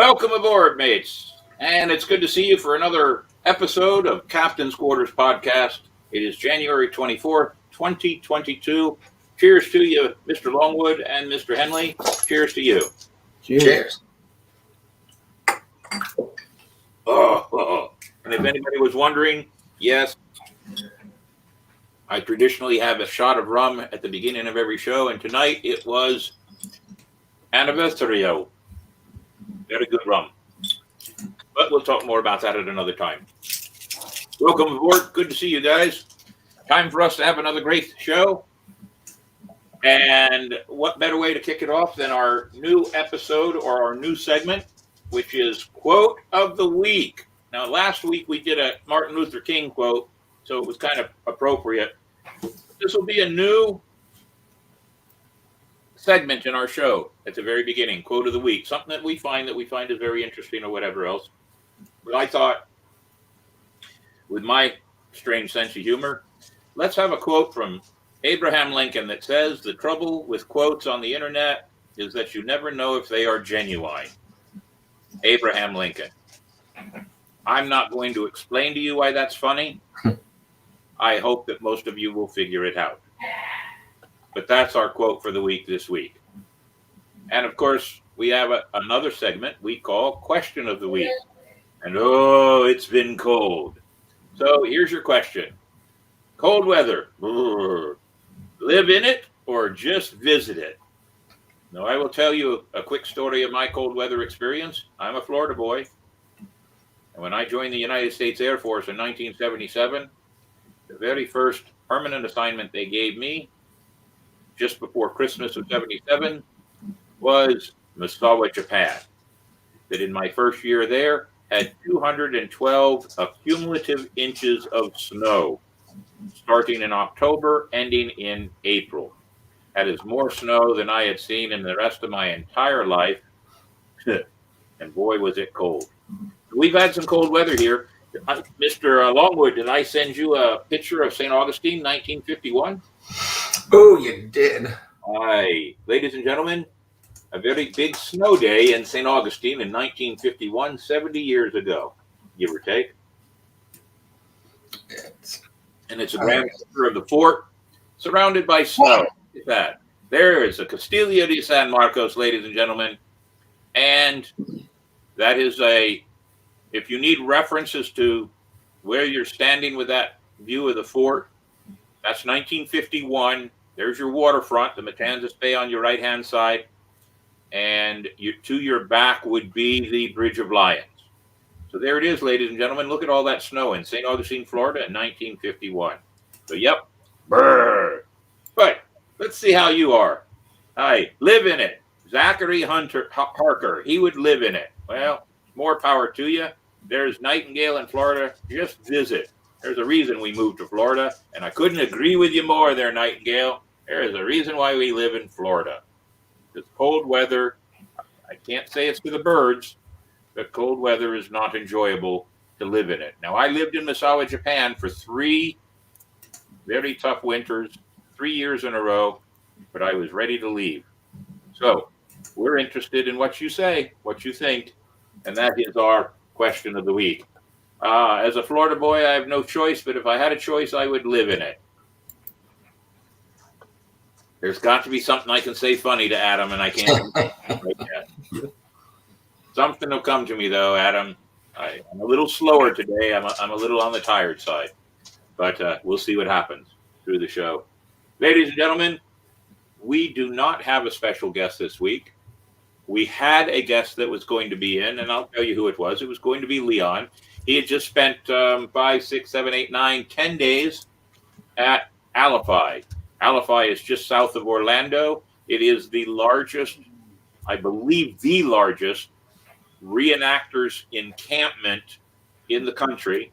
Welcome aboard, mates. And it's good to see you for another episode of Captain's Quarters Podcast. It is January 24th, 2022. Cheers to you, Mr. Longwood and Mr. Henley. Cheers to you. Cheers. And if anybody was wondering, yes, I traditionally have a shot of rum at the beginning of every show, and tonight it was Anniversario. Very good rum. But we'll talk more about that at another time. Welcome aboard. Good to see you guys. Time for us to have another great show. And what better way to kick it off than our new episode or our new segment, which is Quote of the Week. Now, last week we did a Martin Luther King quote, so it was kind of appropriate. This will be a new segment in our show at the very beginning, Quote of the Week, something that we find is very interesting or whatever else. But I thought, with my strange sense of humor, let's have a quote from Abraham Lincoln that says, "The trouble with quotes on the internet is that you never know if they are genuine." Abraham Lincoln. I'm not going to explain to you why that's funny. I hope that most of you will figure it out. But that's our quote for the week this week. And of course, we have another segment we call Question of the Week. And oh, it's been cold. So here's your question. Cold weather. Live in it or just visit it? Now, I will tell you a quick story of my cold weather experience. I'm a Florida boy. And when I joined the United States Air Force in 1977, the very first permanent assignment they gave me just before Christmas of 77 was Misawa, Japan. That in my first year there had 212 cumulative inches of snow, starting in October, ending in April. That is more snow than I had seen in the rest of my entire life. And boy, was it cold. We've had some cold weather here. Mr. Longwood, did I send you a picture of St. Augustine, 1951? Oh, you did. Aye. Ladies and gentlemen, a very big snow day in St. Augustine in 1951, 70 years ago, give or take. And it's a grand picture of the fort, surrounded by snow. Look at that. There is a Castillo de San Marcos, ladies and gentlemen. And that is if you need references to where you're standing with that view of the fort, that's 1951. There's your waterfront, the Matanzas Bay on your right-hand side. And to your back would be the Bridge of Lions. So there it is, ladies and gentlemen. Look at all that snow in St. Augustine, Florida in 1951. So, yep. Brr. But let's see how you are. I live in it. Zachary Harker, he would live in it. Well, more power to you. There's Nightingale in Florida. Just visit. There's a reason we moved to Florida, and I couldn't agree with you more there, Nightingale. There is a reason why we live in Florida. It's cold weather. I can't say it's for the birds, but cold weather is not enjoyable to live in it. Now, I lived in Misawa, Japan for 3 very tough winters, 3 years in a row, but I was ready to leave. So we're interested in what you say, what you think, and that is our question of the week. As a Florida boy, I have no choice, but if I had a choice, I would live in it. There's got to be something I can say funny to Adam, and I can't right yet. Something will come to me, though, Adam. I'm a little slower today. I'm a little on the tired side, but we'll see what happens through the show. Ladies and gentlemen, we do not have a special guest this week. We had a guest that was going to be in, and I'll tell you who it was. It was going to be Leon. He had just spent 5, 6, 7, 8, 9, 10 days at Alafai. Alafai is just south of Orlando. It is the largest, I believe the largest, reenactors encampment in the country.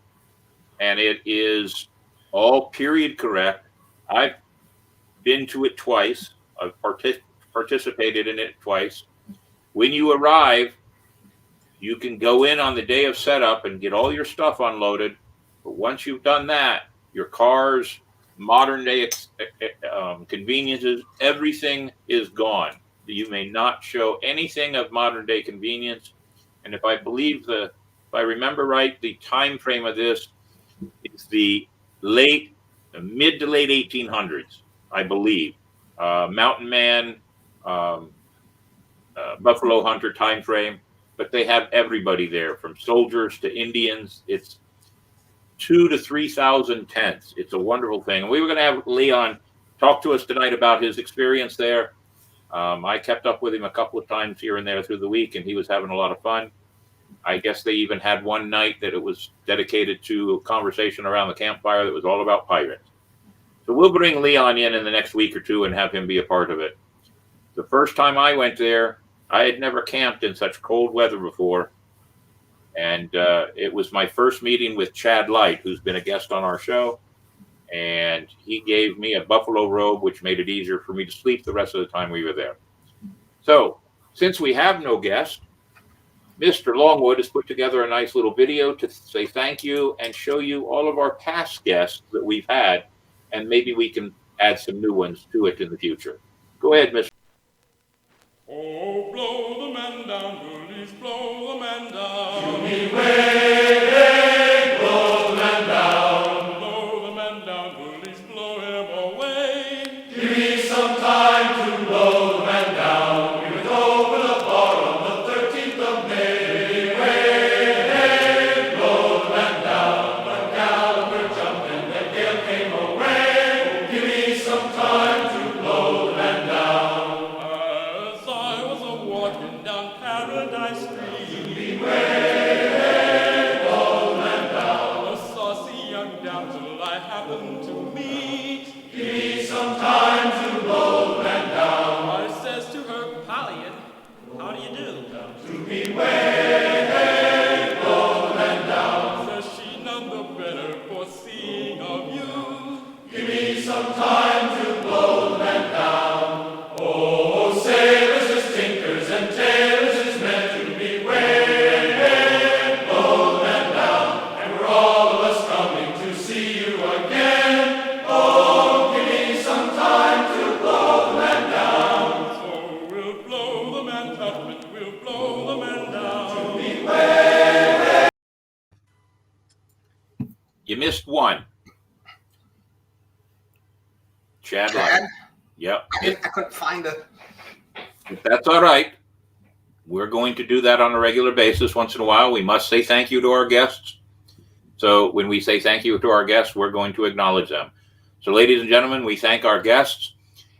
And it is all period correct. I've been to it twice. I've participated in it twice. When you arrive, you can go in on the day of setup and get all your stuff unloaded. But once you've done that, your cars, modern day conveniences, everything is gone. You may not show anything of modern day convenience. And if I remember right, the time frame of this is the mid to late 1800s, I believe. Mountain Man, um, Buffalo Hunter time frame, but they have everybody there from soldiers to Indians. It's 2,000 to 3,000 tents. It's a wonderful thing. And we were going to have Leon talk to us tonight about his experience there. I kept up with him a couple of times here and there through the week, and he was having a lot of fun. I guess they even had one night that it was dedicated to a conversation around the campfire that was all about pirates. So we'll bring Leon in the next week or two and have him be a part of it. The first time I went there, I had never camped in such cold weather before. And it was my first meeting with Chad Light, who's been a guest on our show. And he gave me a buffalo robe, which made it easier for me to sleep the rest of the time we were there. So since we have no guest, Mr. Longwood has put together a nice little video to say thank you and show you all of our past guests that we've had. And maybe we can add some new ones to it in the future. Go ahead, Mr. Oh, blow the man down, bullies, blow the man down. To me way, blow the man down. Blow the man down, bullies, blow him away. Give me some time to blow the man down. We went over the bar on the 13th of May. Way, blow the man down. The Gallagher jumped and the gale came away. Give me some time to blow the man down. Walking down Paradise Street, beware, blow the man down. A saucy young damsel I happened to meet. Give me some time to blow the man down. I says to her, Pallion, how do you do? To beware, blow the man down. Says she, none the better for seeing of you. Give me some time to blow the man down. Oh, sailors and tailors is meant to beware, blow the man down, and we're all of us coming to see you again. Oh, give me some time to blow the man down. So we'll blow the man up, we'll blow the man down. To beware. You missed one. Chad Light. Yep. I couldn't find it. That's all right. We're going to do that on a regular basis once in a while. We must say thank you to our guests. So when we say thank you to our guests, we're going to acknowledge them. So ladies and gentlemen, we thank our guests.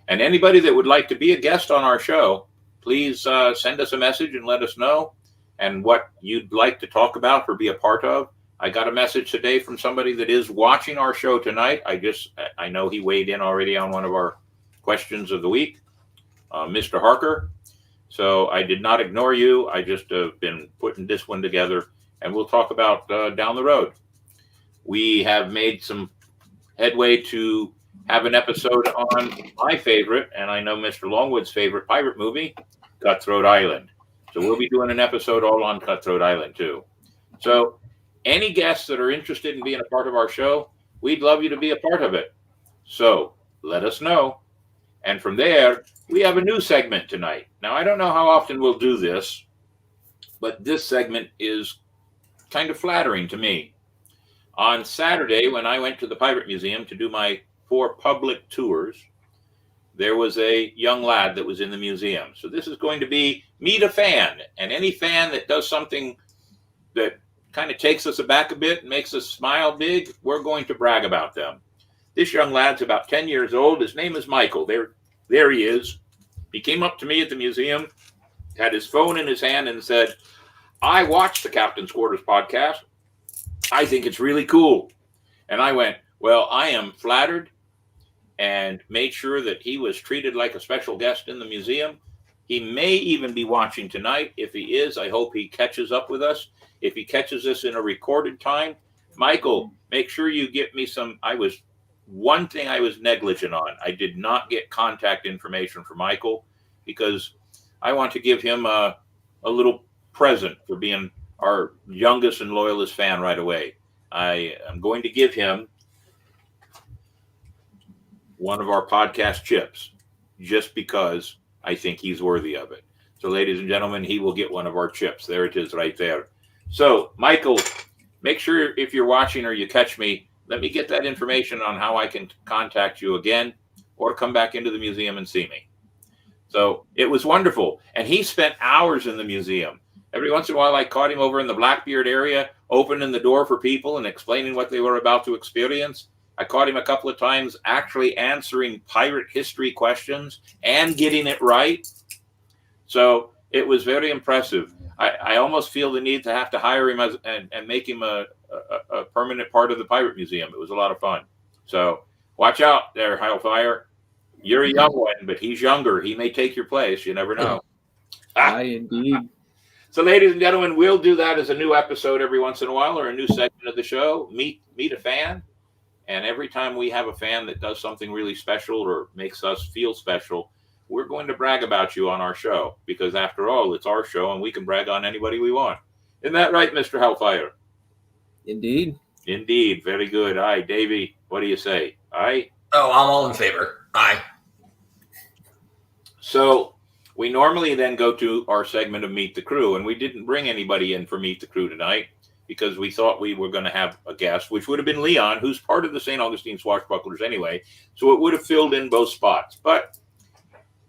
And anybody that would like to be a guest on our show, please send us a message and let us know and what you'd like to talk about or be a part of. I got a message today from somebody that is watching our show tonight. I know he weighed in already on one of our questions of the week, Mr. Harker. So I did not ignore you. I just have been putting this one together, and we'll talk about down the road. We have made some headway to have an episode on my favorite, and I know Mr. Longwood's favorite pirate movie, Cutthroat Island. So we'll be doing an episode all on Cutthroat Island too. So any guests that are interested in being a part of our show, we'd love you to be a part of it. So let us know. And from there, we have a new segment tonight. Now, I don't know how often we'll do this, but this segment is kind of flattering to me. On Saturday, when I went to the Pirate Museum to do my 4 public tours, there was a young lad that was in the museum. So this is going to be Meet a Fan. And any fan that does something that kind of takes us aback a bit and makes us smile big, we're going to brag about them. This young lad's about 10 years old. His name is Michael. There he is. He came up to me at the museum, had his phone in his hand, and said, I watched the Captain's Quarters podcast. I think it's really cool. And I went, well, I am flattered, and made sure that he was treated like a special guest in the museum. He may even be watching tonight. If he is, I hope he catches up with us. If he catches us in a recorded time, Michael, make sure you get me one thing I was negligent on. I did not get contact information for Michael because I want to give him a little present for being our youngest and loyalist fan right away. I am going to give him one of our podcast chips just because I think he's worthy of it. So, ladies and gentlemen, he will get one of our chips. There it is right there. So, Michael, make sure if you're watching or you catch me, let me get that information on how I can contact you again or come back into the museum and see me. So it was wonderful. And he spent hours in the museum. Every once in a while, I caught him over in the Blackbeard area, opening the door for people and explaining what they were about to experience. I caught him a couple of times actually answering pirate history questions and getting it right. So it was very impressive. I almost feel the need to have to hire him and make him a permanent part of the Pirate Museum. It was a lot of fun. So watch out there, Hellfire. You're a young one, but he's younger. He may take your place. You never know. Indeed. So, ladies and gentlemen, we'll do that as a new episode every once in a while, or a new segment of the show. Meet a fan. And every time we have a fan that does something really special or makes us feel special, we're going to brag about you on our show. Because after all, it's our show and we can brag on anybody we want. Isn't that right, Mr. Hellfire? Indeed. Indeed. Very good. Aye, Davey, what do you say? Aye? Oh, I'm all in favor. Aye. So we normally then go to our segment of Meet the Crew, and we didn't bring anybody in for Meet the Crew tonight because we thought we were going to have a guest, which would have been Leon, who's part of the St. Augustine Swashbucklers anyway, so it would have filled in both spots. But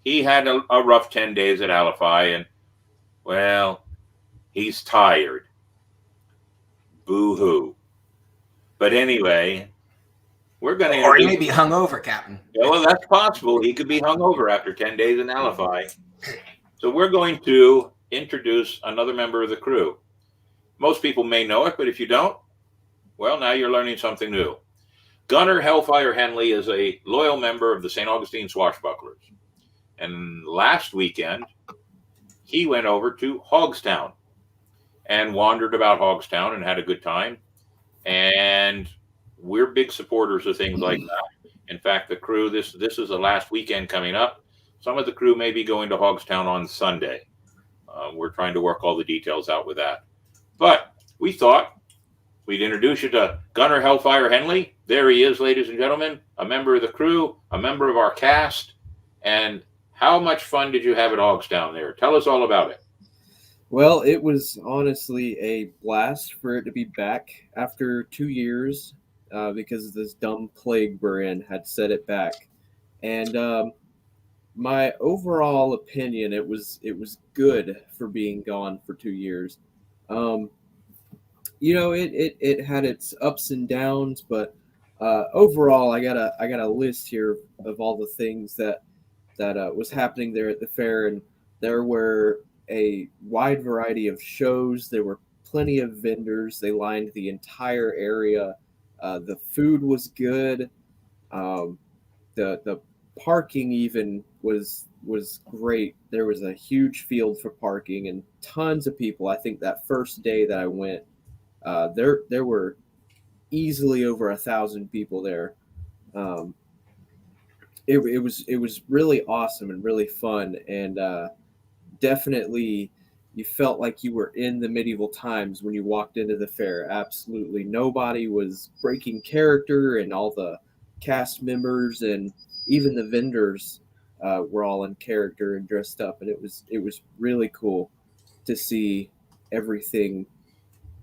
he had a rough 10 days at Alify, and, well, he's tired. Boo-hoo. But anyway, we're going to... Or he may be hungover, Captain. Yeah, well, that's possible. He could be hungover after 10 days in Alify. So we're going to introduce another member of the crew. Most people may know it, but if you don't, well, now you're learning something new. Gunner Hellfire Henley is a loyal member of the St. Augustine Swashbucklers. And last weekend, he went over to Hogstown and wandered about Hogstown and had a good time. And we're big supporters of things like that. In fact, the crew, this is the last weekend coming up. Some of the crew may be going to Hogstown on Sunday. We're trying to work all the details out with that. But we thought we'd introduce you to Gunner Hellfire Henley. There he is, ladies and gentlemen, a member of the crew, a member of our cast. And how much fun did you have at Hogstown there? Tell us all about it. Well, it was honestly a blast for it to be back after 2 years because this dumb plague we're in had set it back. And my overall opinion, it was good for being gone for 2 years. It had its ups and downs, but overall, I got a list here of all the things that was happening there at the fair, and there were a wide variety of shows. There were plenty of vendors. They lined the entire area. The food was good. The parking even was great. There was a huge field for parking and tons of people. I think that first day that I went, there were easily over 1,000 people there. It was really awesome and really fun, and definitely you felt like you were in the medieval times when you walked into the fair. Absolutely nobody was breaking character, and all the cast members and even the vendors were all in character and dressed up, and it was really cool to see everything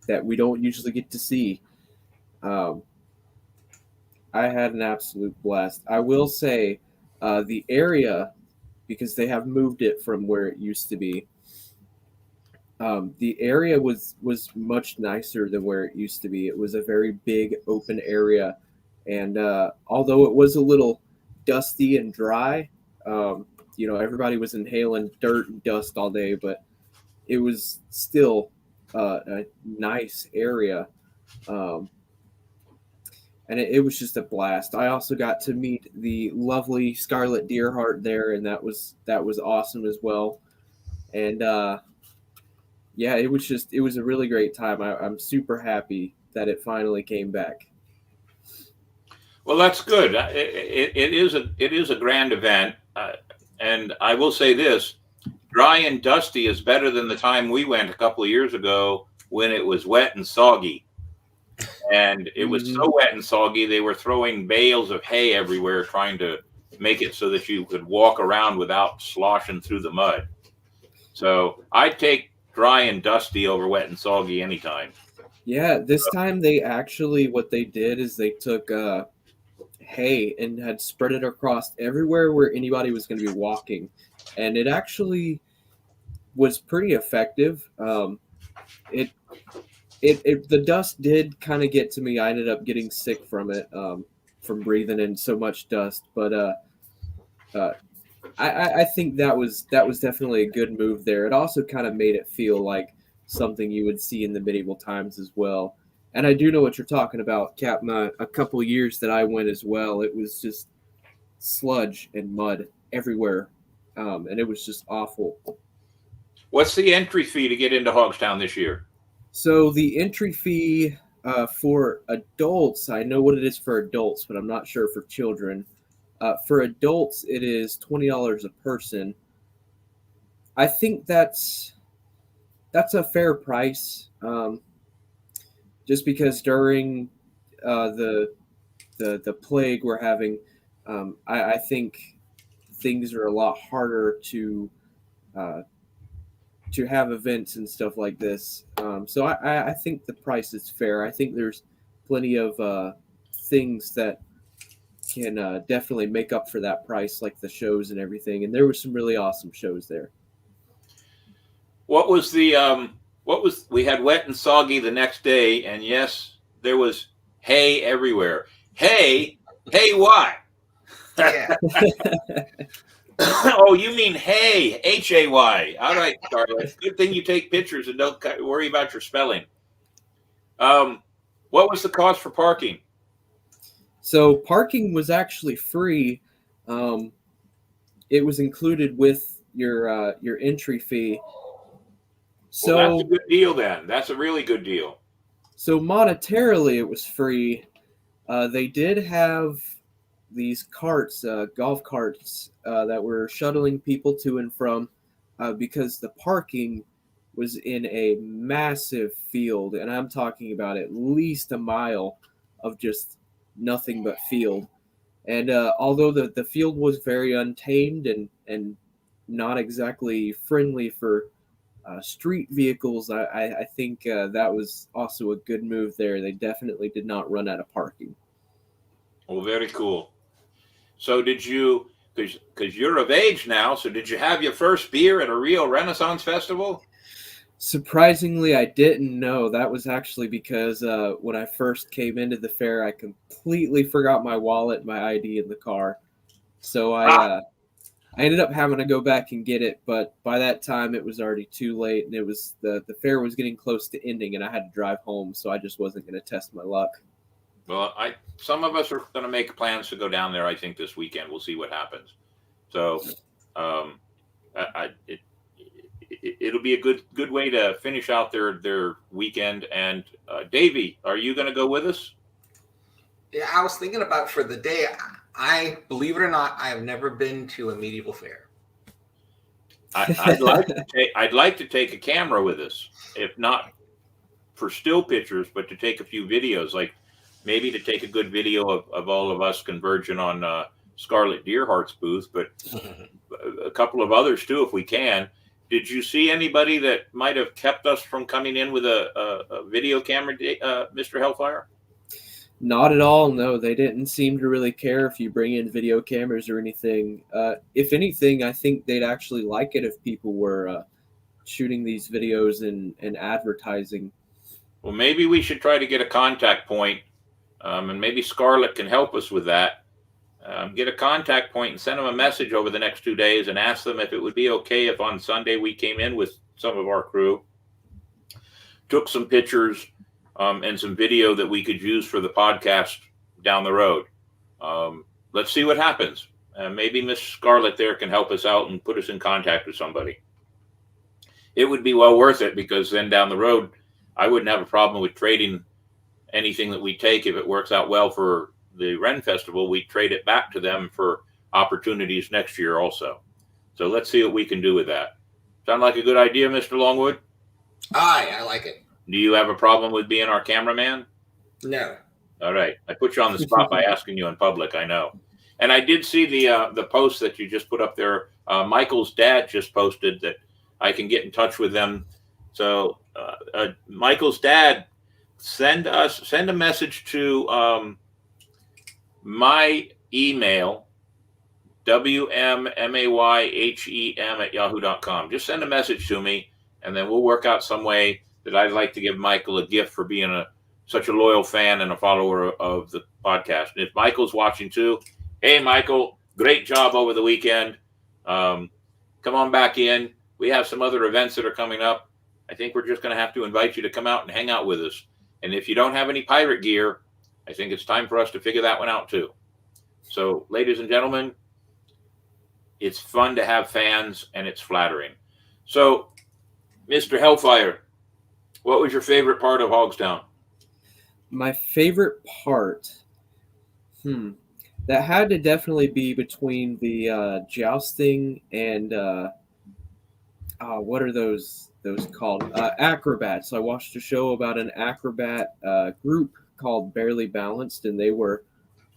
that we don't usually get to see. I had an absolute blast. I will say the area, because they have moved it from where it used to be, the area was much nicer than where it used to be. It was a very big open area, and although it was a little dusty and dry, everybody was inhaling dirt and dust all day, but it was still a nice area. And it was just a blast. I also got to meet the lovely Scarlett Deerheart there, and that was awesome as well. And it was a really great time. I'm super happy that it finally came back. Well, that's good. It is a grand event, and I will say this: dry and dusty is better than the time we went a couple of years ago when it was wet and soggy. And it was so wet and soggy, they were throwing bales of hay everywhere, trying to make it so that you could walk around without sloshing through the mud. So I'd take dry and dusty over wet and soggy anytime. Yeah, this time they actually, what they did is they took hay and had spread it across everywhere where anybody was going to be walking, and it actually was pretty effective. The dust did kind of get to me. I ended up getting sick from it, from breathing in so much dust. But I think that was definitely a good move there. It also kind of made it feel like something you would see in the medieval times as well. And I do know what you're talking about, Captain. A couple years that I went as well, it was just sludge and mud everywhere, and it was just awful. What's the entry fee to get into Hogstown this year? So the entry fee for adults, I know what it is for adults, but I'm not sure for children. For adults, it is $20 a person. I think that's a fair price, just because during the plague we're having, I think things are a lot harder to have events and stuff like this. So I think the price is fair. I think there's plenty of things that can definitely make up for that price, like the shows and everything. And there were some really awesome shows there. What was we had wet and soggy the next day, and yes, there was hay everywhere. Hay what? Yeah. Oh, you mean hay, Hay. All right, Scarlett. Good thing you take pictures and don't worry about your spelling. What was the cost for parking? So parking was actually free. It was included with your entry fee. So Well, that's a good deal then. That's a really good deal. So monetarily, it was free. They did have these carts, golf carts, that were shuttling people to and from, because the parking was in a massive field, and I'm talking about at least a mile of just nothing but field. And although the field was very untamed and not exactly friendly for street vehicles, I think that was also a good move there. They definitely did not run out of parking. Well, very cool. So did you, because you're of age now, so did you have your first beer at a real Renaissance festival? Surprisingly, I didn't know. That was actually because when I first came into the fair, I completely forgot my wallet, my ID in the car. So I ended up having to go back and get it, but by that time it was already too late, and it was the fair was getting close to ending, and I had to drive home, so I just wasn't going to test my luck. Well, some of us are going to make plans to go down there, I think, this weekend. We'll see what happens. So it'll be a good way to finish out their weekend. And Davey, are you going to go with us? Yeah, I was thinking about for the day. I believe it or not, I have never been to a medieval fair. I'd like to take a camera with us, if not for still pictures, but to take a few videos, like maybe to take a good video of all of us converging on Scarlett Deerheart's booth, but a couple of others too, if we can. Did you see anybody that might have kept us from coming in with a video camera, Mr. Hellfire? Not at all. No, they didn't seem to really care if you bring in video cameras or anything. If anything, I think they'd actually like it if people were shooting these videos and advertising. Well, maybe we should try to get a contact point, and maybe Scarlett can help us with that. Get a contact point and send them a message over the next 2 days and ask them if it would be okay if on Sunday we came in with some of our crew, took some pictures, and some video that we could use for the podcast down the road. Let's see what happens. Maybe Miss Scarlett there can help us out and put us in contact with somebody. It would be well worth it, because then down the road, I wouldn't have a problem with trading anything that we take. If it works out well for the Ren Festival, we trade it back to them for opportunities next year also. So let's see what we can do with that. Sound like a good idea, Mr. Longwood? Aye, I like it. Do you have a problem with being our cameraman? No. All right. I put you on the spot by asking you in public, I know. And I did see the post that you just put up there. Michael's dad just posted that I can get in touch with them. So Michael's dad, send a message to my email, wmmayhem@yahoo.com. Just send a message to me, and then we'll work out some way that I'd like to give Michael a gift for being such a loyal fan and a follower of the podcast. And if Michael's watching too, hey, Michael, great job over the weekend. Come on back in. We have some other events that are coming up. I think we're just going to have to invite you to come out and hang out with us. And if you don't have any pirate gear, I think it's time for us to figure that one out too. So, ladies and gentlemen, it's fun to have fans, and it's flattering. So, Mr. Hellfire, what was your favorite part of Hogstown? My favorite part, that had to definitely be between the jousting and what are those called? Acrobats. I watched a show about an acrobat group called Barely Balanced, and they were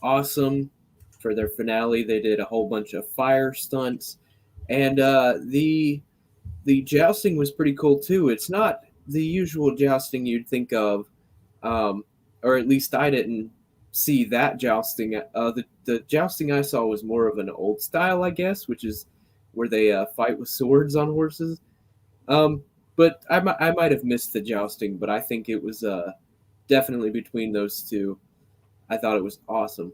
awesome. For their finale, they did a whole bunch of fire stunts, and the jousting was pretty cool too. It's not the usual jousting you'd think of, or at least I didn't see that jousting. The jousting I saw was more of an old style, I guess, which is where they fight with swords on horses. But I might have missed the jousting, but I think it was definitely between those two. I thought it was awesome.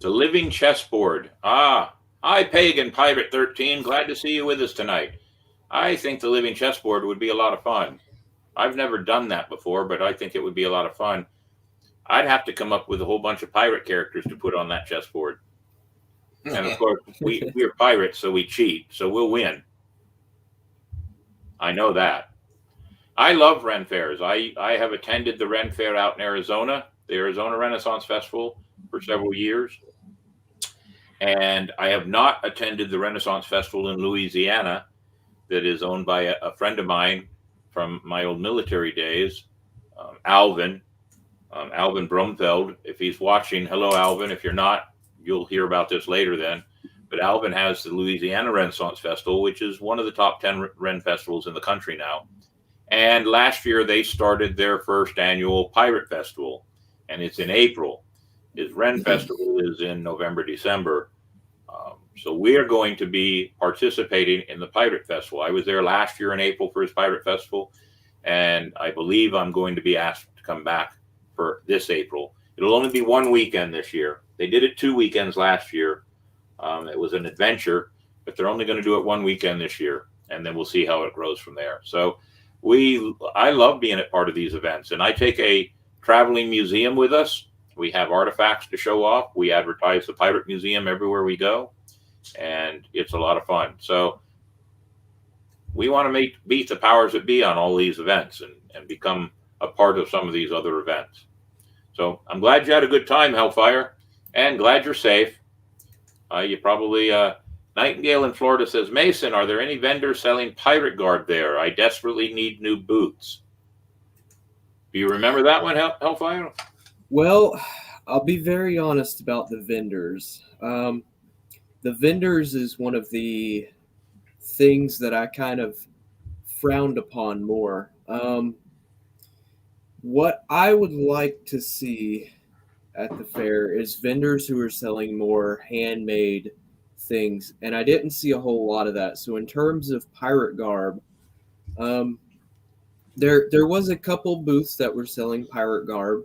The Living Chessboard. Hi, Pagan Pirate 13. Glad to see you with us tonight. I think the Living Chessboard would be a lot of fun. I've never done that before, but I think it would be a lot of fun. I'd have to come up with a whole bunch of pirate characters to put on that chessboard. And of course, we're pirates, so we cheat, so we'll win. I know that. I love Ren Fairs. I have attended the Ren Fair out in Arizona, the Arizona Renaissance Festival, for several years. And I have not attended the Renaissance Festival in Louisiana that is owned by a friend of mine from my old military days, Alvin Bromfeld. If he's watching, hello, Alvin. If you're not, you'll hear about this later then. But Alvin has the Louisiana Renaissance Festival, which is one of the top 10 Ren festivals in the country now. And last year, they started their first annual Pirate Festival, and it's in April. His Ren Festival is in November, December. So we are going to be participating in the Pirate Festival. I was there last year in April for his Pirate Festival, and I believe I'm going to be asked to come back for this April. It'll only be one weekend this year. They did it 2 weekends last year. It was an adventure, but they're only going to do it one weekend this year, and then we'll see how it grows from there. So I love being a part of these events, and I take a traveling museum with us. We have artifacts to show off. We advertise the Pirate Museum everywhere we go, and it's a lot of fun. So we want to beat the powers that be on all these events and become a part of some of these other events. So I'm glad you had a good time, Hellfire, and glad you're safe. You probably, Nightingale in Florida says, Mason, are there any vendors selling pirate garb there? I desperately need new boots. Do you remember that one, Hellfire? Well, I'll be very honest about the vendors. The vendors is one of the things that I kind of frowned upon more. What I would like to see at the fair is vendors who are selling more handmade things, and I didn't see a whole lot of that. So in terms of pirate garb, there was a couple booths that were selling pirate garb.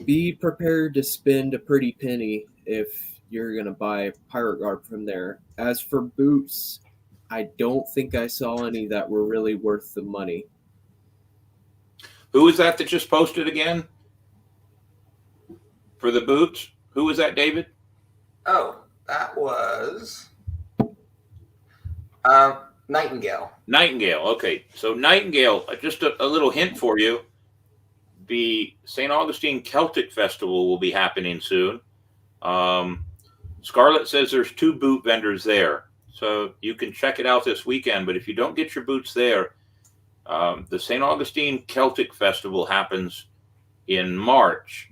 Be prepared to spend a pretty penny if you're going to buy pirate garb from there. As for boots, I don't think I saw any that were really worth the money. Who was that just posted again? For the boots? Who was that, David? Oh, that was Nightingale. Nightingale. Okay. So Nightingale, just a little hint for you. The St. Augustine Celtic Festival will be happening soon. Scarlett says there's 2 boot vendors there. So you can check it out this weekend. But if you don't get your boots there, the St. Augustine Celtic Festival happens in March.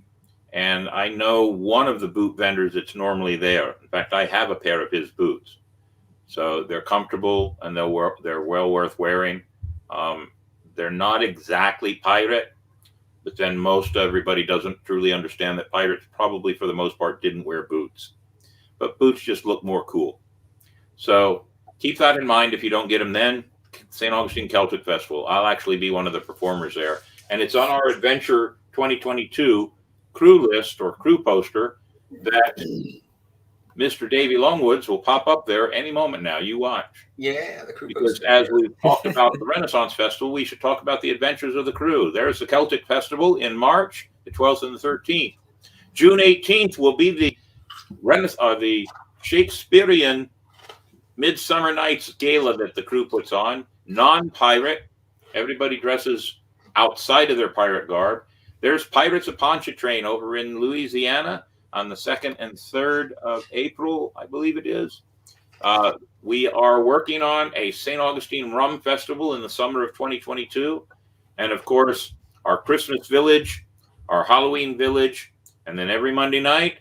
And I know one of the boot vendors that's normally there. In fact, I have a pair of his boots. So they're comfortable and they're well worth wearing. They're not exactly pirate, but then most everybody doesn't truly understand that pirates probably for the most part didn't wear boots. But boots just look more cool. So keep that in mind if you don't get them then. St. Augustine Celtic Festival. I'll actually be one of the performers there. And it's on our Adventure 2022 crew list or crew poster that Mr. Davey Longwoods will pop up there any moment now. You watch. Yeah, the crew Because poster. as we've talked about the Renaissance Festival, we should talk about the adventures of the crew. There's the Celtic Festival in March, the 12th and the 13th. June 18th will be the Shakespearean Midsummer Night's Gala that the crew puts on. Non-pirate. Everybody dresses outside of their pirate garb. There's Pirates of Pontchartrain over in Louisiana on the 2nd and 3rd of April, I believe it is. We are working on a St. Augustine Rum Festival in the summer of 2022. And of course, our Christmas Village, our Halloween Village, and then every Monday night,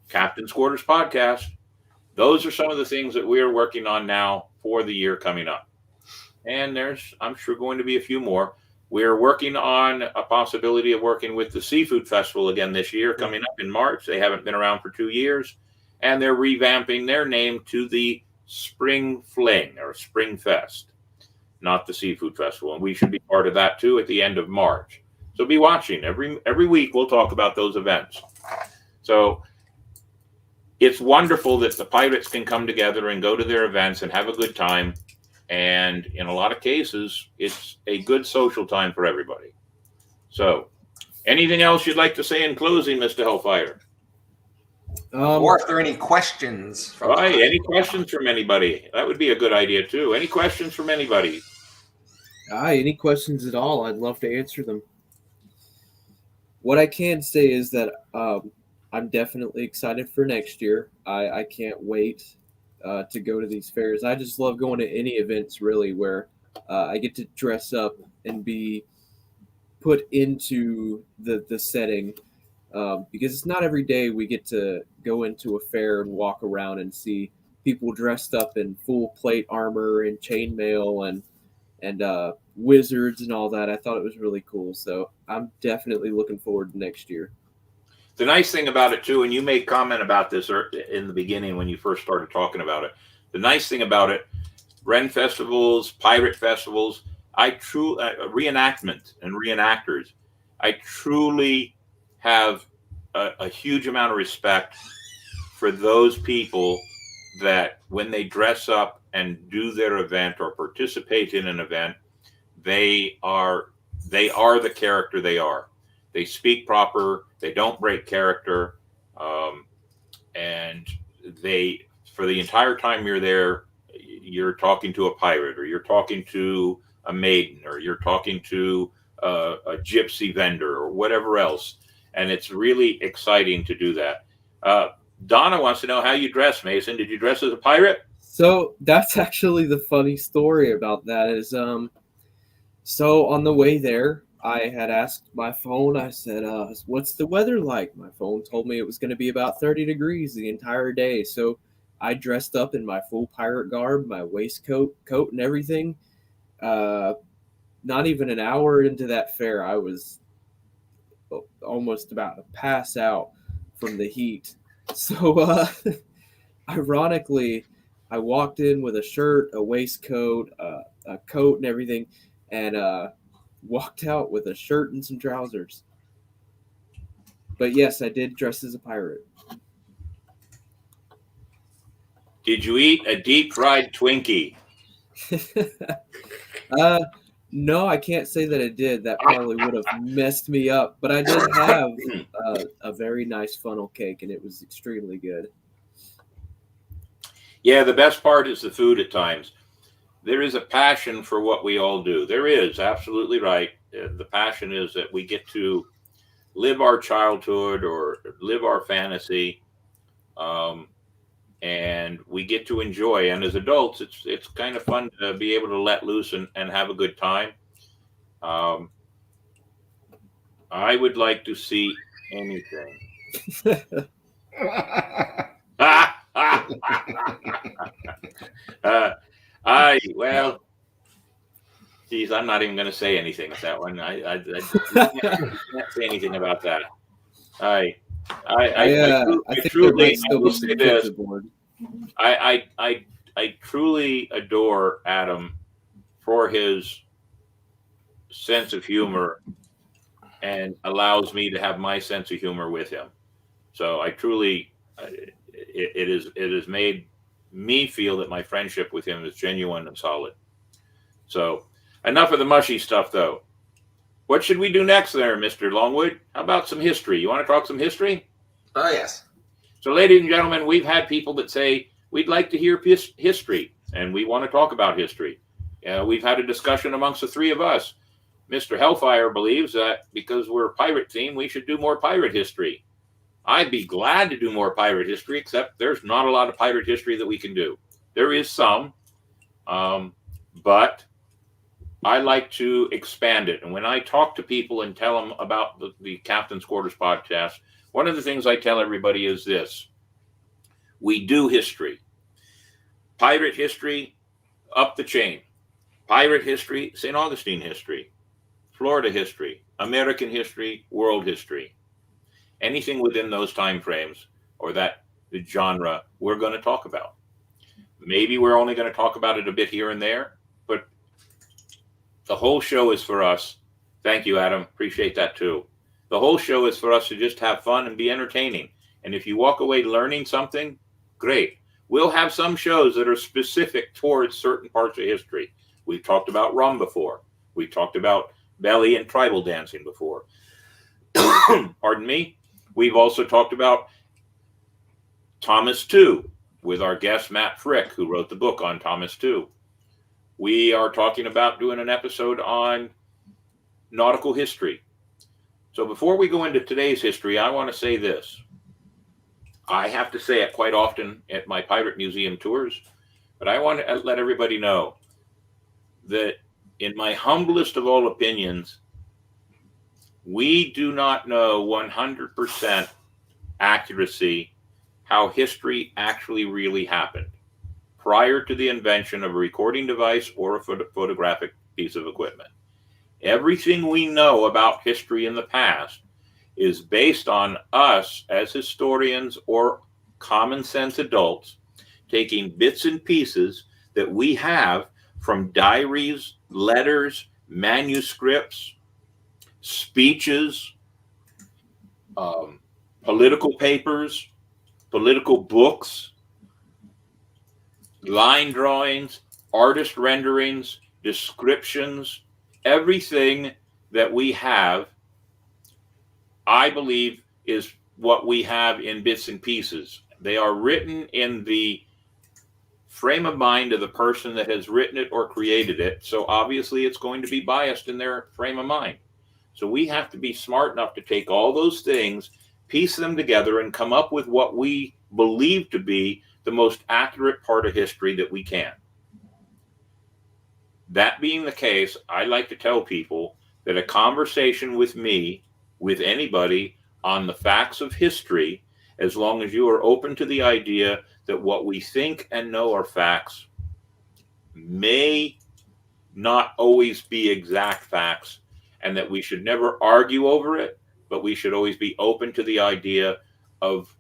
Captain's Quarters Podcast. Those are some of the things that we are working on now for the year coming up. And there's, I'm sure, going to be a few more. We're working on a possibility of working with the Seafood Festival again this year, coming up in March. They haven't been around for 2 years, and they're revamping their name to the Spring Fling or Spring Fest, not the Seafood Festival. And we should be part of that too at the end of March. So be watching. Every week we'll talk about those events. So it's wonderful that the pirates can come together and go to their events and have a good time. And in a lot of cases, it's a good social time for everybody. So anything else you'd like to say in closing, Mr. Hellfire? Or if there are any questions from All right, any questions from anybody? That would be a good idea too. Any questions from anybody? Any questions at all, I'd love to answer them. What I can say is that I'm definitely excited for next year. I can't wait to go to these fairs. I just love going to any events really where I get to dress up and be put into the setting, because it's not every day we get to go into a fair and walk around and see people dressed up in full plate armor and chainmail and wizards and all that. I thought it was really cool. So I'm definitely looking forward to next year. The nice thing about it too, and you made comment about this in the beginning when you first started talking about it. The nice thing about it, Ren festivals, pirate festivals, reenactment and reenactors, I truly have a huge amount of respect for those people that when they dress up and do their event or participate in an event, they are the character they are. They speak proper. They don't break character. And for the entire time you're there, you're talking to a pirate, or you're talking to a maiden, or you're talking to a gypsy vendor, or whatever else. And it's really exciting to do that. Donna wants to know how you dress, Mason. Did you dress as a pirate? So that's actually the funny story about that is, so on the way there, I had asked my phone, I said, what's the weather like? My phone told me it was going to be about 30 degrees the entire day. So I dressed up in my full pirate garb, my waistcoat, coat, and everything. Not even an hour into that fair, I was almost about to pass out from the heat. So ironically, I walked in with a shirt, a waistcoat, a coat, and everything, and walked out with a shirt and some trousers. But yes, I did dress as a pirate. Did you eat a deep fried Twinkie? No, I can't say that I did. That probably would have messed me up. But I did have a very nice funnel cake, and it was extremely good. Yeah, the best part is the food at times. There is a passion for what we all do. There is, absolutely right. The passion is that we get to live our childhood or live our fantasy, and we get to enjoy. And as adults, it's kind of fun to be able to let loose and have a good time. I would like to see anything. Well, geez, I'm not even going to say anything with that one. I can't say anything about that. I think there truly, might still I will be some say this. kids aboard. I truly adore Adam for his sense of humor and allows me to have my sense of humor with him. So I truly, it has made me feel that my friendship with him is genuine and solid. So enough of the mushy stuff, though. What should we do next there, Mr. Longwood? How about some history? You want to talk some history? Oh, yes. So, ladies and gentlemen, we've had people that say, we'd like to hear history, and we want to talk about history. We've had a discussion amongst the three of us. Mr. Hellfire believes that because we're a pirate team, we should do more pirate history. I'd be glad to do more pirate history, except there's not a lot of pirate history that we can do. There is some, but I like to expand it. And when I talk to people and tell them about the Captain's Quarters podcast, one of the things I tell everybody is this: we do history. Pirate history, up the chain. Pirate history, St. Augustine history, Florida history, American history, world history. Anything within those time frames or the genre we're going to talk about. Maybe we're only going to talk about it a bit here and there, but the whole show is for us. Thank you, Adam. Appreciate that too. The whole show is for us to just have fun and be entertaining. And if you walk away learning something, great. We'll have some shows that are specific towards certain parts of history. We've talked about rum before. We've talked about belly and tribal dancing before. Pardon me. We've also talked about Thomas II with our guest Matt Frick, who wrote the book on Thomas II. We are talking about doing an episode on nautical history. So before we go into today's history, I want to say this. I have to say it quite often at my pirate museum tours, but I want to let everybody know that in my humblest of all opinions, we do not know 100% accuracy how history actually really happened prior to the invention of a recording device or a photographic piece of equipment. Everything we know about history in the past is based on us as historians or common sense adults taking bits and pieces that we have from diaries, letters, manuscripts, speeches, political papers, political books, line drawings, artist renderings, descriptions, everything that we have, I believe, is what we have in bits and pieces. They are written in the frame of mind of the person that has written it or created it. So obviously it's going to be biased in their frame of mind. So we have to be smart enough to take all those things, piece them together, and come up with what we believe to be the most accurate part of history that we can. That being the case, I like to tell people that a conversation with me, with anybody on the facts of history, as long as you are open to the idea that what we think and know are facts may not always be exact facts, and that we should never argue over it, but we should always be open to the idea of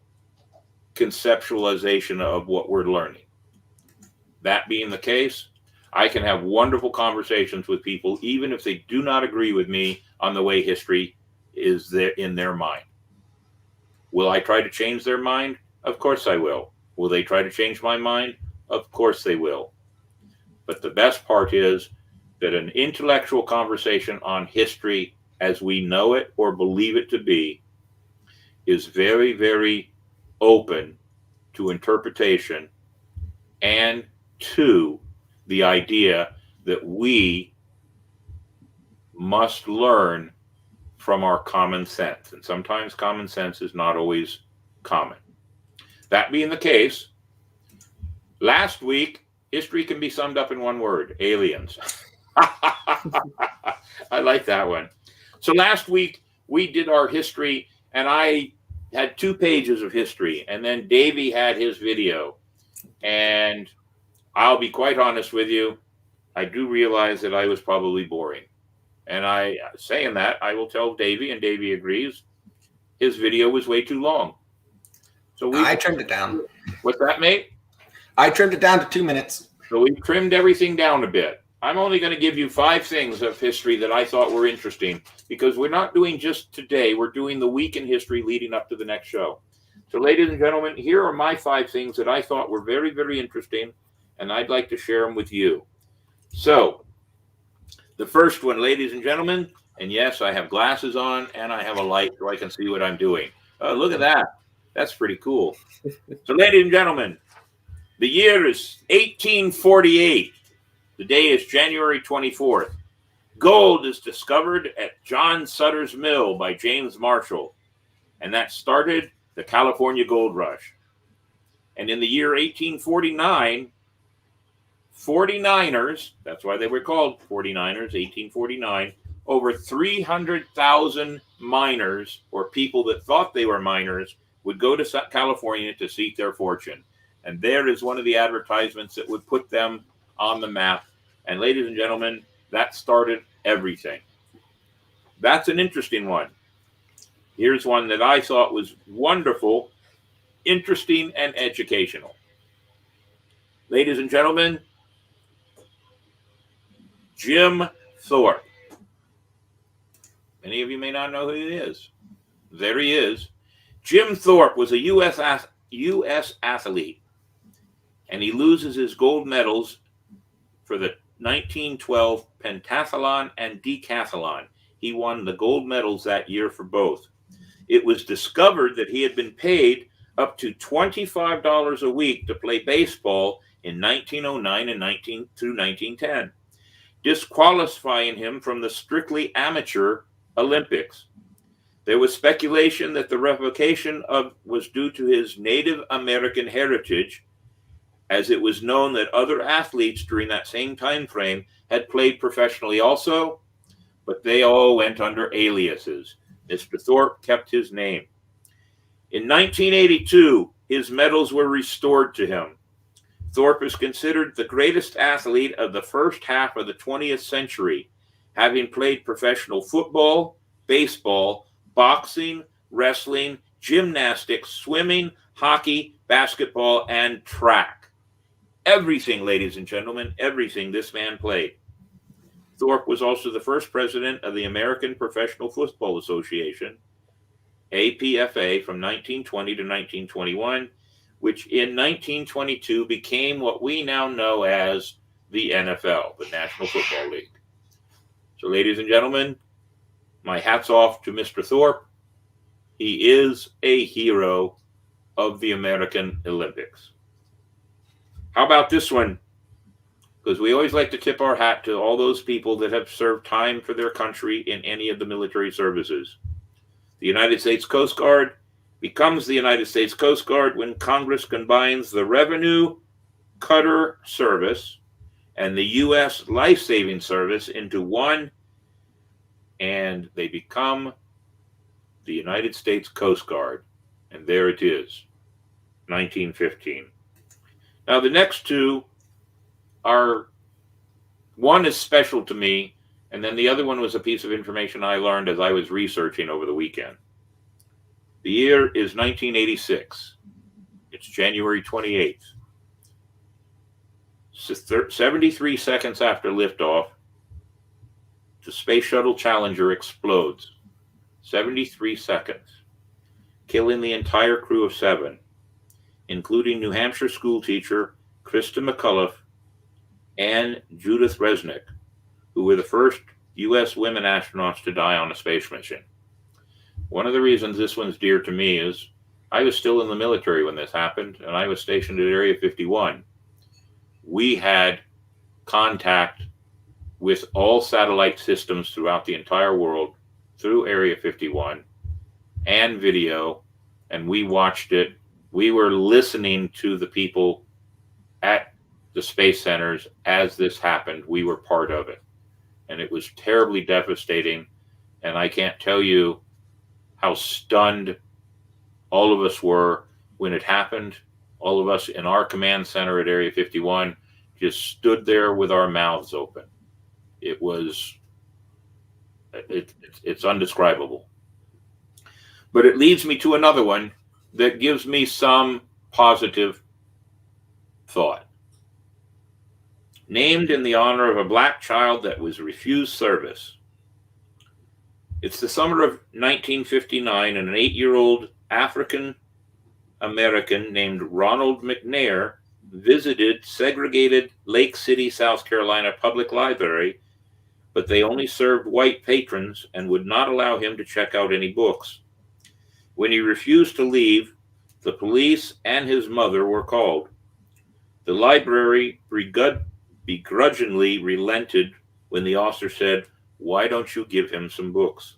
conceptualization of what we're learning. That being the case, I can have wonderful conversations with people, even if they do not agree with me on the way history is there in their mind. Will I try to change their mind? Of course I will. Will they try to change my mind? Of course they will. But the best part is that an intellectual conversation on history as we know it or believe it to be is very, very open to interpretation and to the idea that we must learn from our common sense. And sometimes common sense is not always common. That being the case, last week, history can be summed up in one word: aliens. I like that one. So last week we did our history, and I had 2 pages of history, and then Davey had his video. And I'll be quite honest with you, I do realize that I was probably boring. And saying that, I will tell Davey, and Davey agrees, his video was way too long. So I trimmed it down. What's that, mate? I trimmed it down to 2 minutes. So we've trimmed everything down a bit. I'm only going to give you 5 things of history that I thought were interesting, because we're not doing just today. We're doing the week in history leading up to the next show. So, ladies and gentlemen, here are my 5 things that I thought were very, very interesting, and I'd like to share them with you. So, the first one, ladies and gentlemen, and yes, I have glasses on and I have a light so I can see what I'm doing. Look at that. That's pretty cool. So, ladies and gentlemen, the year is 1848. The day is January 24th. Gold is discovered at John Sutter's Mill by James Marshall, and that started the California Gold Rush. And in the year 1849, 49ers, that's why they were called 49ers, 1849, over 300,000 miners, or people that thought they were miners, would go to California to seek their fortune. And there is one of the advertisements that would put them on the map. And ladies and gentlemen, that started everything. That's an interesting one. Here's one that I thought was wonderful, interesting, and educational. Ladies and gentlemen, Jim Thorpe. Many of you may not know who he is. There he is. Jim Thorpe was a U.S. athlete, and he loses his gold medals for the 1912 pentathlon and decathlon. He won the gold medals that year for both. It was discovered that he had been paid up to $25 a week to play baseball in 1909 and 1910, disqualifying him from the strictly amateur Olympics. There was speculation that the revocation was due to his Native American heritage, as it was known that other athletes during that same time frame had played professionally also, but they all went under aliases. Mr. Thorpe kept his name. In 1982, his medals were restored to him. Thorpe is considered the greatest athlete of the first half of the 20th century, having played professional football, baseball, boxing, wrestling, gymnastics, swimming, hockey, basketball, and track. Everything, ladies and gentlemen, everything this man played. Thorpe was also the first president of the American Professional Football Association, APFA, from 1920 to 1921, which in 1922 became what we now know as the NFL, the National Football League. So, ladies and gentlemen, my hat's off to Mr. Thorpe. He is a hero of the American Olympics. How about this one? Because we always like to tip our hat to all those people that have served time for their country in any of the military services. The United States Coast Guard becomes the United States Coast Guard when Congress combines the Revenue Cutter Service and the U.S. Life-Saving Service into one, and they become the United States Coast Guard. And there it is, 1915. Now, the next two are, one is special to me, and then the other one was a piece of information I learned as I was researching over the weekend. The year is 1986. It's January 28th. 73 seconds after liftoff, the Space Shuttle Challenger explodes. 73 seconds, killing the entire crew of 7, including New Hampshire schoolteacher Krista McCullough and Judith Resnick, who were the first U.S. women astronauts to die on a space mission. One of the reasons this one's dear to me is I was still in the military when this happened, and I was stationed at Area 51. We had contact with all satellite systems throughout the entire world through Area 51 and video, and we watched it. We were listening to the people at the space centers as this happened. We were part of it, and it was terribly devastating, and I can't tell you how stunned all of us were when it happened. All of us in our command center at Area 51 just stood there with our mouths open. It was, it's undescribable. But it leads me to another one that gives me some positive thought. Named in the honor of a black child that was refused service. It's the summer of 1959, and an 8-year-old African American named Ronald McNair visited segregated Lake City, South Carolina public library, but they only served white patrons and would not allow him to check out any books. When he refused to leave, the police and his mother were called. The library begrudgingly relented when the officer said, "Why don't you give him some books?"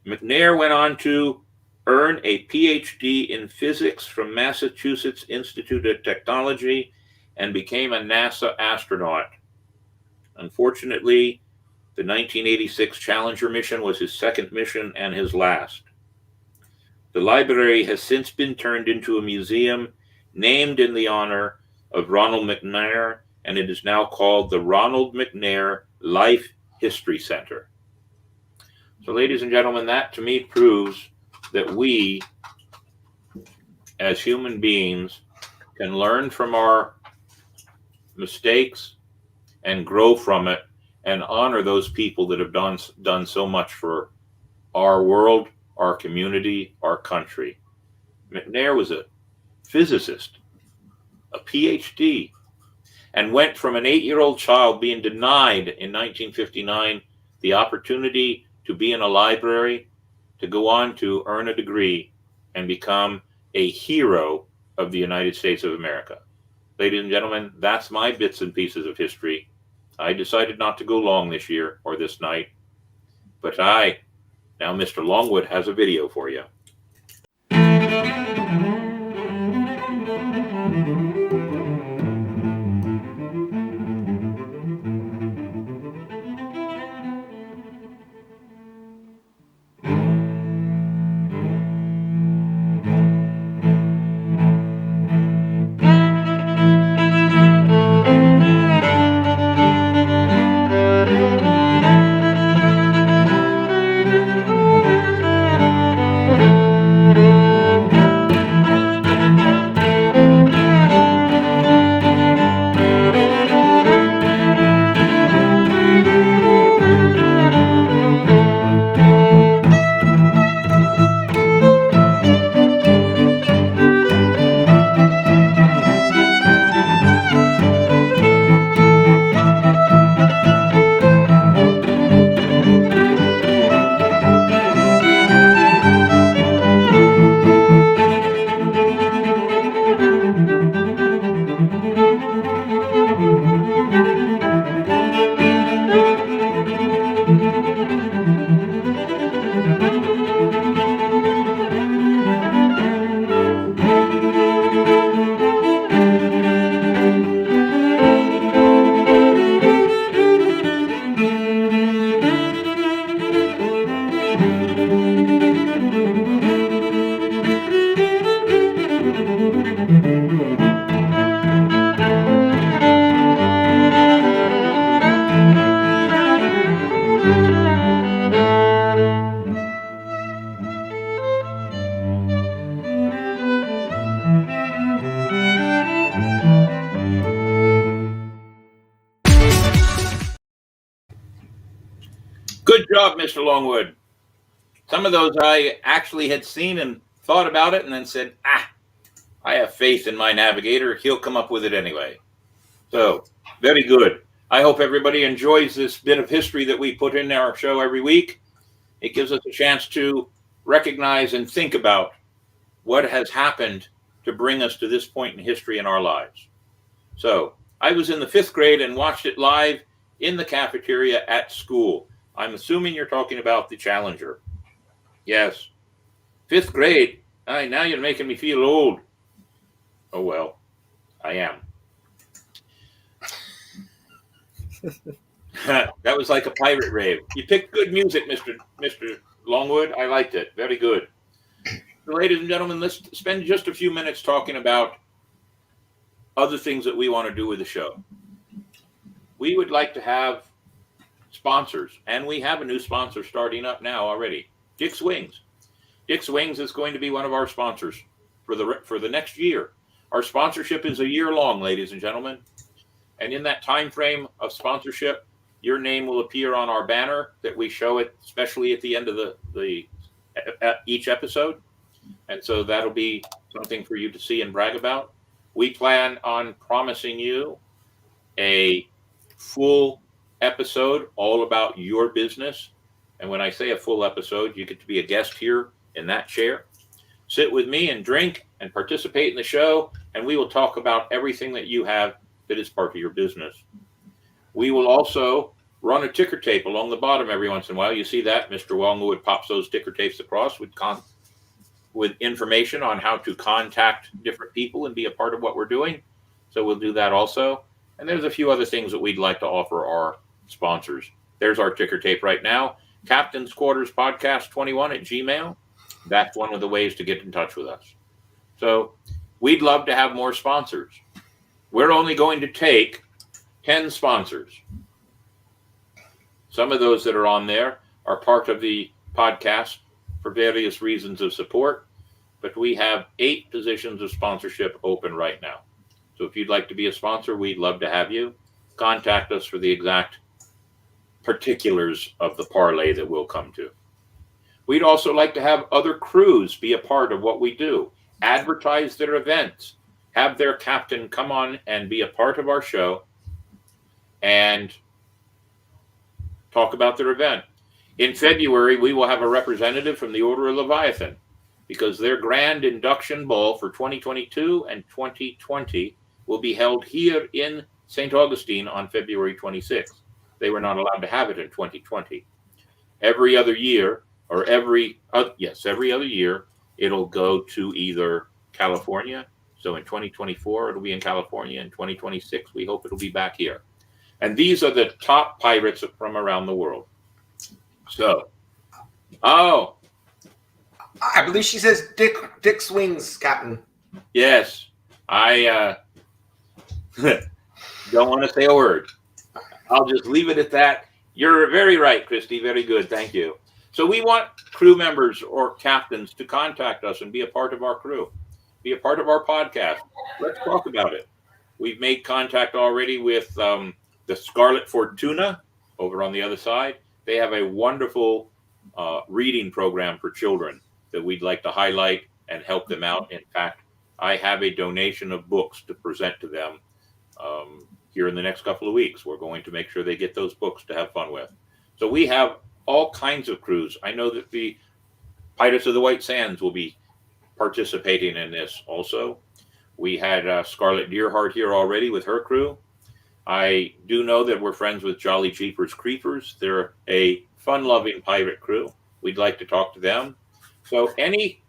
McNair went on to earn a PhD in physics from Massachusetts Institute of Technology and became a NASA astronaut. Unfortunately, the 1986 Challenger mission was his second mission and his last. The library has since been turned into a museum named in the honor of Ronald McNair, and it is now called the Ronald McNair Life History Center. So, ladies and gentlemen, that to me proves that we, as human beings, can learn from our mistakes and grow from it and honor those people that have done so much for our world, our community, our country. McNair was a physicist, a PhD, and went from an 8-year-old child being denied in 1959 the opportunity to be in a library, to go on to earn a degree and become a hero of the United States of America. Ladies and gentlemen, that's my bits and pieces of history. I decided not to go long this year or this night, but now Mr. Longwood has a video for you. Good job, Mr. Longwood. Some of those I actually had seen and thought about it and then said, I have faith in my navigator. He'll come up with it anyway. So, very good. I hope everybody enjoys this bit of history that we put in our show every week. It gives us a chance to recognize and think about what has happened to bring us to this point in history in our lives. So, I was in the 5th grade and watched it live in the cafeteria at school. I'm assuming you're talking about the Challenger. Yes. 5th grade. Now you're making me feel old. Oh, well, I am. That was like a pirate rave. You picked good music, Mr. Longwood. I liked it. Very good. So, ladies and gentlemen, let's spend just a few minutes talking about other things that we want to do with the show. We would like to have sponsors, and we have a new sponsor starting up now already, Dick's Wings. Dick's Wings is going to be one of our sponsors for the next year. Our sponsorship is a year long, ladies and gentlemen. And in that time frame of sponsorship, your name will appear on our banner that we show it, especially at the end of each episode. And so that'll be something for you to see and brag about. We plan on promising you a full episode all about your business. And when I say a full episode, you get to be a guest here in that chair. Sit with me and drink and participate in the show, and we will talk about everything that you have that is part of your business. We will also run a ticker tape along the bottom every once in a while. You see that? Mr. Wellingwood pops those ticker tapes across with information on how to contact different people and be a part of what we're doing. So we'll do that also. And there's a few other things that we'd like to offer our sponsors. There's our ticker tape right now. Captain's Quarters Podcast 21 at Gmail. That's one of the ways to get in touch with us. So we'd love to have more sponsors. We're only going to take 10 sponsors. Some of those that are on there are part of the podcast for various reasons of support, but we have 8 positions of sponsorship open right now. So if you'd like to be a sponsor, we'd love to have you. Contact us for the exact particulars of the parlay that we'll come to. We'd also like to have other crews be a part of what we do, advertise their events, have their captain come on and be a part of our show and talk about their event. In February, we will have a representative from the Order of Leviathan because their grand induction ball for 2022 and 2020 will be held here in St. Augustine on February 26th. They were not allowed to have it in 2020. Every other year, every other year, it'll go to either California. So in 2024, it'll be in California. In 2026, we hope it'll be back here. And these are the top pirates from around the world. So, I believe she says Dick's Wings, Captain. Yes, I don't want to say a word. I'll just leave it at that. You're very right, Christy. Very good. Thank you. So we want crew members or captains to contact us and be a part of our crew, be a part of our podcast. Let's talk about it. We've made contact already with the Scarlet Fortuna over on the other side. They have a wonderful reading program for children that we'd like to highlight and help them out. In fact, I have a donation of books to present to them here in the next couple of weeks. We're going to make sure they get those books to have fun with. So we have all kinds of crews. I know that the Pirates of the White Sands will be participating in this also. We had Scarlet Deerheart here already with her crew. I do know that we're friends with Jolly Jeepers Creepers. They're a fun-loving pirate crew. We'd like to talk to them. So any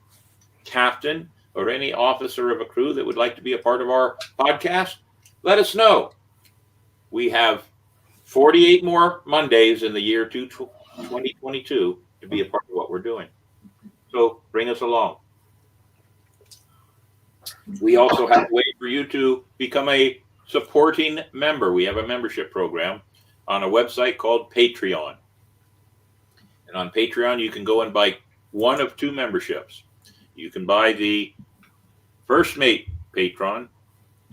captain or any officer of a crew that would like to be a part of our podcast, let us know. We have 48 more Mondays in the year 2022 to be a part of what we're doing. So bring us along. We also have a way for you to become a supporting member. We have a membership program on a website called Patreon. And on Patreon, you can go and buy one of 2 memberships. You can buy the First Mate Patron,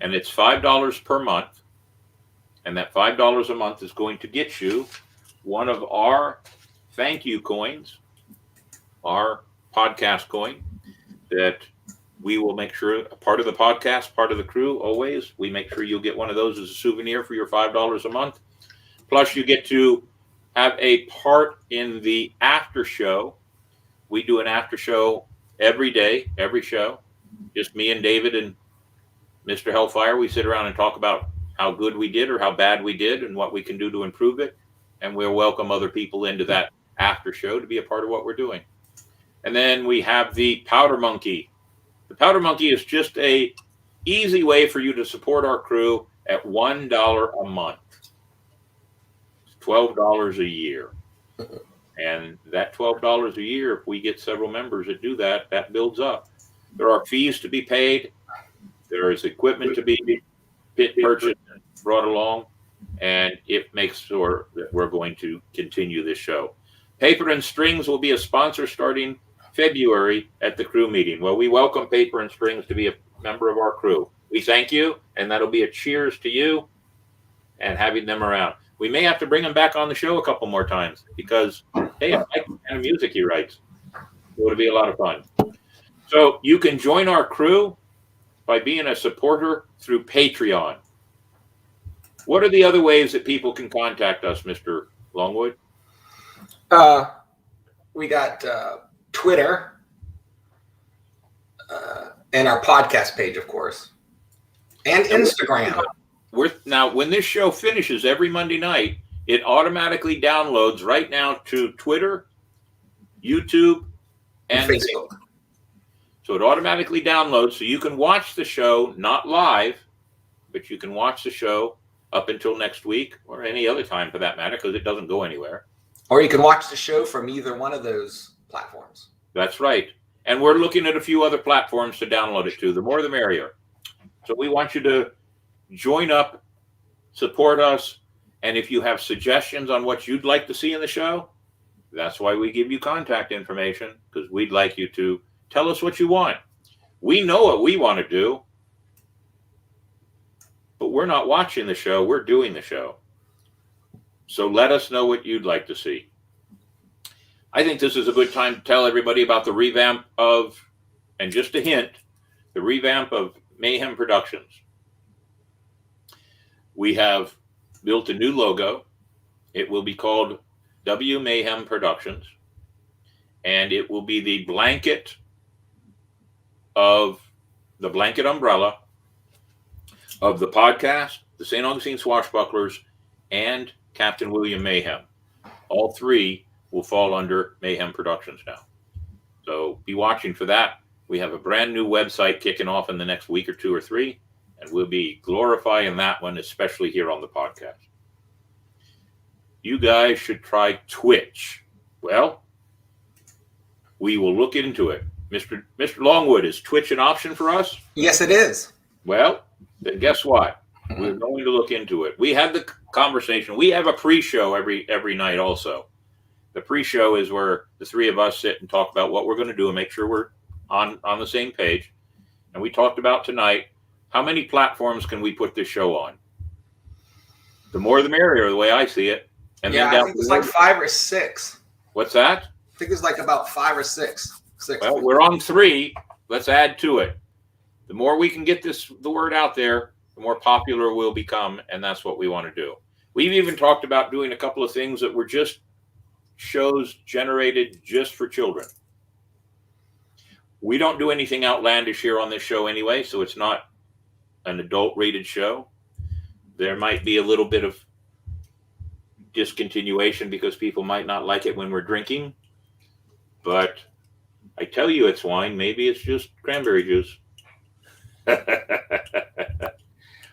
and it's $5 per month. And that $5 a month is going to get you one of our thank you coins, our podcast coin, that we will make sure a part of the podcast, part of the crew, always, we make sure you'll get one of those as a souvenir for your $5 a month. Plus, you get to have a part in the after show. We do an after show every day, every show. Just me and David and Mr. Hellfire. We sit around and talk about how good we did or how bad we did and what we can do to improve it. And we'll welcome other people into that after show to be a part of what we're doing. And then we have the Powder Monkey. The Powder Monkey is just a easy way for you to support our crew at $1 a month. It's $12 a year. And that $12 a year, if we get several members that do that, that builds up. There are fees to be paid. There is equipment to be purchased, brought along, and it makes sure that we're going to continue this show. Paper and Strings will be a sponsor starting February at the crew meeting. Well, we welcome Paper and Strings to be a member of our crew. We thank you, and that'll be a cheers to you and having them around. We may have to bring him back on the show a couple more times because, hey, I like the kind of music he writes. It'll be a lot of fun. So you can join our crew by being a supporter through Patreon. What are the other ways that people can contact us, Mr. Longwood? We got Twitter and our podcast page, of course, and Instagram. Now, when this show finishes every Monday night, it automatically downloads right now to Twitter, YouTube, and Facebook. So it automatically downloads so you can watch the show, not live, but you can watch the show up until next week or any other time for that matter, because it doesn't go anywhere. Or you can watch the show from either one of those platforms. That's right. And we're looking at a few other platforms to download it to. The more the merrier. So we want you to join up, support us, and if you have suggestions on what you'd like to see in the show, that's why we give you contact information, because we'd like you to tell us what you want. We know what we want to do, but we're not watching the show, we're doing the show. So let us know what you'd like to see. I think this is a good time to tell everybody about the revamp of, and just a hint, the revamp of Mayhem Productions. We have built a new logo. It will be called W Mayhem Productions, and it will be the blanket umbrella of the podcast, the St. Augustine Swashbucklers, and Captain William Mayhem. All three will fall under Mayhem Productions now. So be watching for that. We have a brand new website kicking off in the next week or two or three, and we'll be glorifying that one, especially here on the podcast. You guys should try Twitch. Well, we will look into it. Mr. Longwood, is Twitch an option for us? Yes, it is. Well, then guess what? We're going to look into it. We had the conversation. We have a pre-show every night also. The pre-show is where the three of us sit and talk about what we're going to do and make sure we're on the same page. And we talked about tonight, how many platforms can we put this show on? The more the merrier, the way I see it. And yeah, then I think it's like 5 or 6. What's that? I think it's like about 5 or 6. Well, we're on 3. Let's add to it. The more we can get the word out there, the more popular we'll become, and that's what we want to do. We've even talked about doing a couple of things that were just shows generated just for children. We don't do anything outlandish here on this show anyway, so it's not an adult-rated show. There might be a little bit of discontinuation because people might not like it when we're drinking, but I tell you it's wine. Maybe it's just cranberry juice.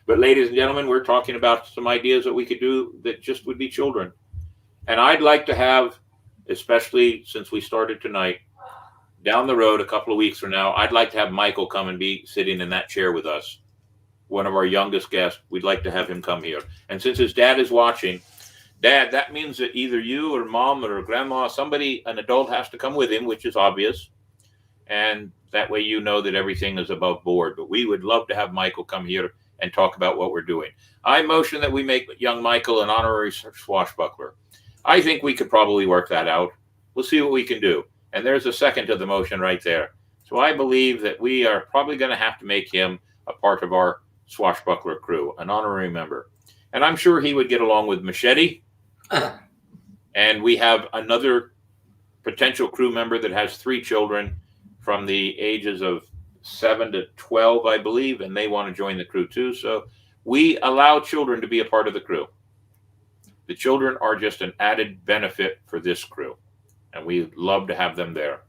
But ladies and gentlemen, we're talking about some ideas that we could do that just would be children. And I'd like to have, especially since we started tonight, down the road a couple of weeks from now, I'd like to have Michael come and be sitting in that chair with us. One of our youngest guests, we'd like to have him come here. And since his dad is watching, Dad, that means that either you or Mom or Grandma, somebody, an adult has to come with him, which is obvious. And that way you know that everything is above board. But we would love to have Michael come here and talk about what we're doing. I motion that we make young Michael an honorary swashbuckler. I think we could probably work that out. We'll see what we can do. And there's a second to the motion right there. So I believe that we are probably going to have to make him a part of our swashbuckler crew, an honorary member. And I'm sure he would get along with Machete. And we have another potential crew member that has 3 children from the ages of 7 to 12, I believe, and they want to join the crew too. So we allow children to be a part of the crew. The children are just an added benefit for this crew, and we'd love to have them there.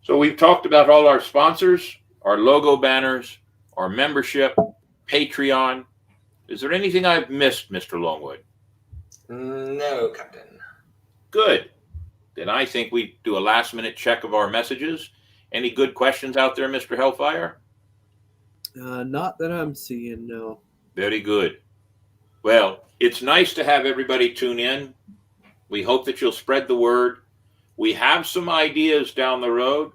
So we've talked about all our sponsors, our logo banners, our membership, Patreon. Is there anything I've missed, Mr. Longwood? No, Captain. Good. Then I think we do a last minute check of our messages. Any good questions out there, Mr. Hellfire? Not that I'm seeing, no. Very good. Well, it's nice to have everybody tune in. We hope that you'll spread the word. We have some ideas down the road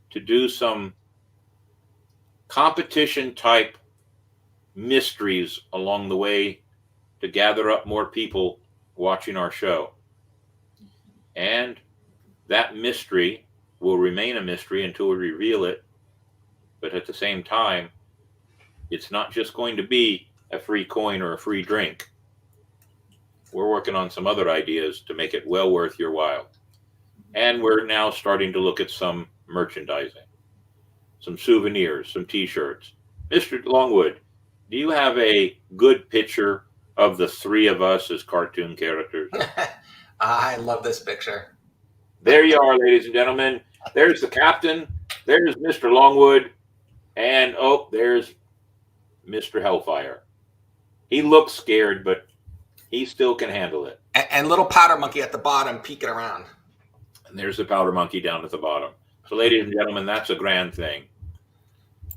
to do some competition type mysteries along the way to gather up more people watching our show. And that mystery will remain a mystery until we reveal it. But at the same time, it's not just going to be a free coin or a free drink. We're working on some other ideas to make it well worth your while. And we're now starting to look at some merchandising, some souvenirs, some t-shirts. Mr. Longwood, do you have a good picture of the three of us as cartoon characters? I love this picture. There you are, ladies and gentlemen. There's the captain. There's Mr. Longwood. And, oh, there's Mr. Hellfire. He looks scared, but he still can handle it. And little powder monkey at the bottom peeking around. And there's the powder monkey down at the bottom. So, ladies and gentlemen, that's a grand thing.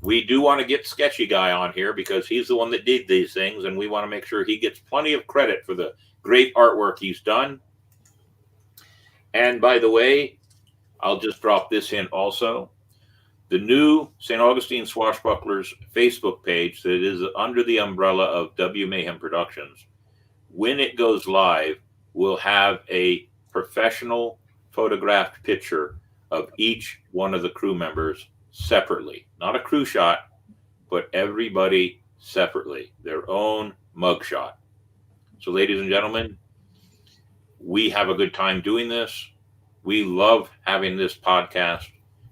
We do want to get Sketchy Guy on here because he's the one that did these things, and we want to make sure he gets plenty of credit for the great artwork he's done. And by the way, I'll just drop this hint also. The new St. Augustine Swashbucklers Facebook page that is under the umbrella of W Mayhem Productions, when it goes live, we'll have a professional photographed picture of each one of the crew members separately. Not a crew shot, but everybody separately. Their own mugshot. So, ladies and gentlemen, we have a good time doing this. We love having this podcast,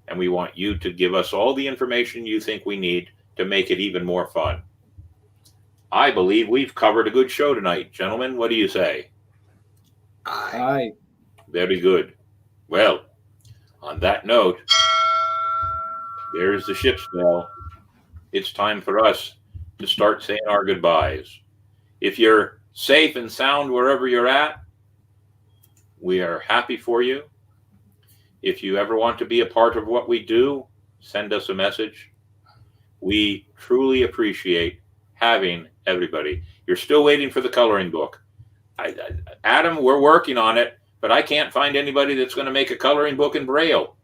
and we want you to give us all the information you think we need to make it even more fun. I believe we've covered a good show tonight, gentlemen. What do you say? Aye. Very good. Well, on that note, there's the ship's bell. It's time for us to start saying our goodbyes. If you're safe and sound wherever you're at, we are happy for you. If you ever want to be a part of what we do, send us a message. We truly appreciate having everybody. You're still waiting for the coloring book. Adam, we're working on it, but I can't find anybody that's going to make a coloring book in Braille.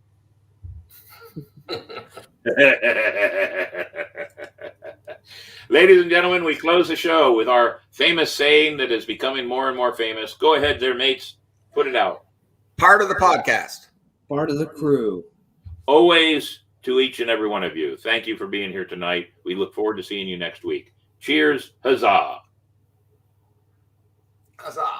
Ladies and gentlemen, we close the show with our famous saying that is becoming more and more famous. Go ahead there, mates. Put it out. Part of the podcast. Part of the crew. Always to each and every one of you. Thank you for being here tonight. We look forward to seeing you next week. Cheers. Huzzah. Huzzah.